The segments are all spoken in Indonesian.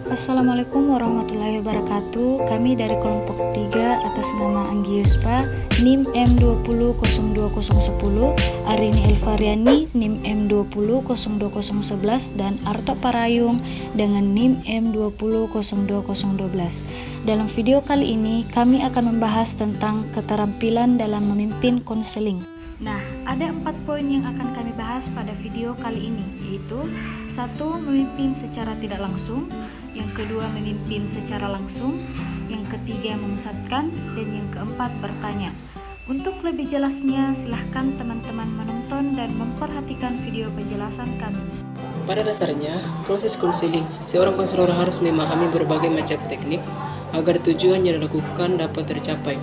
Assalamualaikum warahmatullahi wabarakatuh. Kami dari kelompok 3 atas nama Anggi Yuspa, NIM M20020010, Arini Elvariani NIM M20020011, dan Arto Parayung dengan NIM M20020012. Dalam video kali ini kami akan membahas tentang keterampilan dalam memimpin konseling. Nah, ada 4 poin yang akan kami bahas pada video kali ini, yaitu 1. Memimpin secara tidak langsung, yang kedua memimpin secara langsung, yang ketiga memusatkan, dan yang keempat bertanya. Untuk lebih jelasnya, silahkan teman-teman menonton dan memperhatikan video penjelasan kami. Pada dasarnya, proses konseling, seorang konselor harus memahami berbagai macam teknik agar tujuan yang dilakukan dapat tercapai.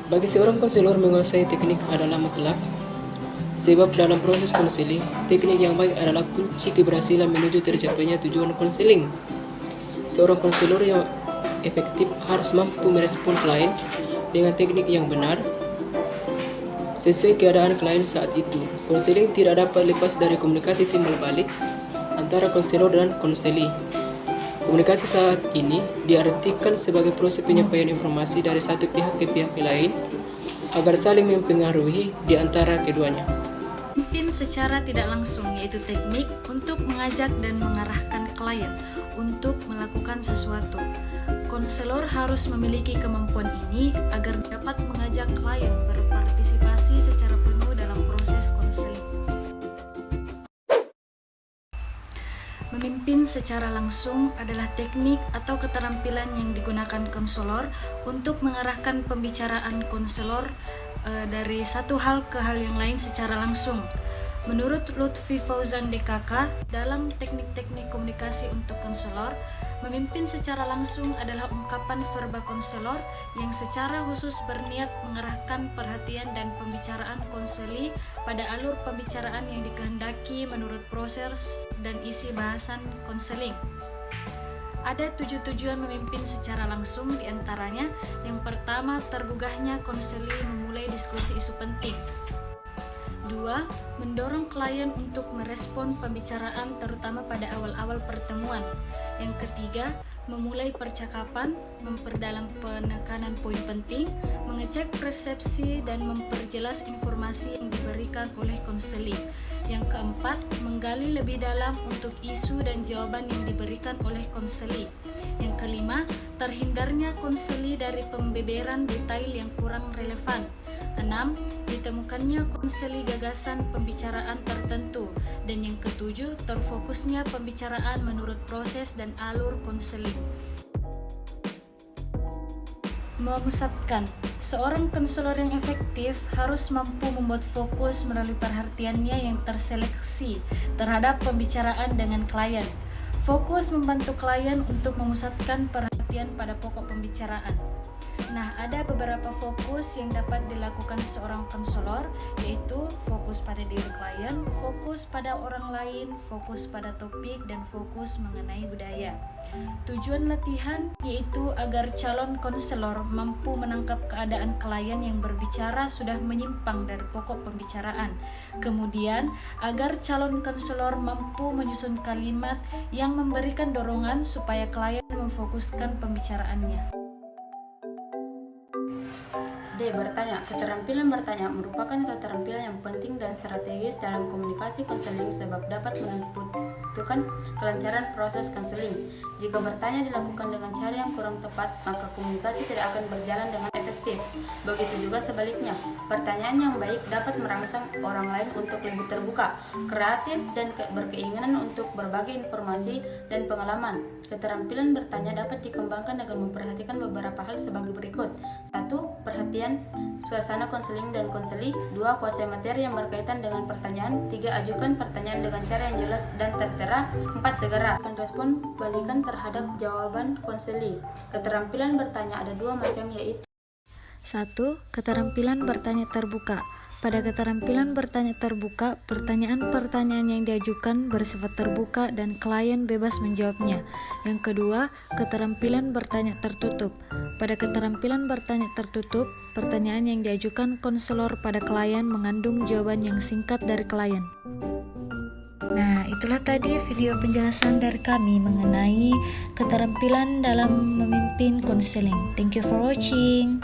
Bagi seorang konselor, menguasai teknik adalah mutlak, sebab dalam proses konseling, teknik yang baik adalah kunci keberhasilan menuju tercapainya tujuan konseling. Seorang konselor yang efektif harus mampu merespon klien dengan teknik yang benar sesuai keadaan klien saat itu. Konseling tidak dapat lepas dari komunikasi timbal balik antara konselor dan konseli. Komunikasi saat ini diartikan sebagai proses penyampaian informasi dari satu pihak ke pihak lain agar saling mempengaruhi di antara keduanya. Memimpin secara tidak langsung, yaitu teknik untuk mengajak dan mengarahkan klien untuk melakukan sesuatu. Konselor harus memiliki kemampuan ini agar dapat mengajak klien berpartisipasi secara penuh dalam proses konseling. Memimpin secara langsung adalah teknik atau keterampilan yang digunakan konselor untuk mengarahkan pembicaraan konselor dari satu hal ke hal yang lain secara langsung. Menurut Lutfi Fauzan DKK, dalam teknik-teknik komunikasi untuk konselor, memimpin secara langsung adalah ungkapan verba konselor yang secara khusus berniat mengarahkan perhatian dan pembicaraan konseli pada alur pembicaraan yang dikehendaki menurut proses dan isi bahasan konseling. Ada 7 tujuan memimpin secara langsung, diantaranya yang pertama, tergugahnya konseli memulai diskusi isu penting. 2. Mendorong klien untuk merespon pembicaraan terutama pada awal-awal pertemuan. Yang ketiga, memulai percakapan, memperdalam penekanan poin penting, mengecek persepsi dan memperjelas informasi yang diberikan oleh konseli. Yang keempat, menggali lebih dalam untuk isu dan jawaban yang diberikan oleh konseli. Yang kelima, terhindarnya konseli dari pembeberan detail yang kurang relevan. 6. Ditemukannya konseli gagasan pembicaraan tertentu. Dan yang ketujuh, terfokusnya pembicaraan menurut proses dan alur konseling. Memusatkan. Seorang konselor yang efektif harus mampu membuat fokus melalui perhatiannya yang terseleksi terhadap pembicaraan dengan klien. Fokus membantu klien untuk memusatkan perhatian pada pokok pembicaraan. Nah, ada beberapa fokus yang dapat dilakukan seorang konselor, yaitu fokus pada diri klien, fokus pada orang lain, fokus pada topik, dan fokus mengenai budaya. Tujuan latihan yaitu agar calon konselor mampu menangkap keadaan klien yang berbicara sudah menyimpang dari pokok pembicaraan. Kemudian, agar calon konselor mampu menyusun kalimat yang memberikan dorongan supaya klien memfokuskan pembicaraannya. D. Bertanya. Keterampilan bertanya merupakan keterampilan yang penting dan strategis dalam komunikasi konseling sebab dapat menentukan kelancaran proses konseling. Jika bertanya dilakukan dengan cara yang kurang tepat, maka komunikasi tidak akan berjalan dengan efektif. Begitu juga sebaliknya, pertanyaan yang baik dapat merangsang orang lain untuk lebih terbuka, kreatif, dan berkeinginan untuk berbagi informasi dan pengalaman. Keterampilan bertanya dapat dikembangkan dengan memperhatikan beberapa hal sebagai berikut. 1. Perhatian suasana konseling dan konseli. 2. Kuasai materi yang berkaitan dengan pertanyaan. 3. Ajukan pertanyaan dengan cara yang jelas dan tertera. 4. Segera akan respon balikan terhadap jawaban konseli. Keterampilan bertanya ada 2 macam, yaitu 1. Keterampilan bertanya terbuka. Pada keterampilan bertanya terbuka, pertanyaan-pertanyaan yang diajukan bersifat terbuka dan klien bebas menjawabnya. Yang kedua, keterampilan bertanya tertutup. Pada keterampilan bertanya tertutup, pertanyaan yang diajukan konselor pada klien mengandung jawaban yang singkat dari klien. Nah, Nah, itulah tadi video penjelasan dari kami mengenai keterampilan dalam memimpin konseling. Thank you for watching.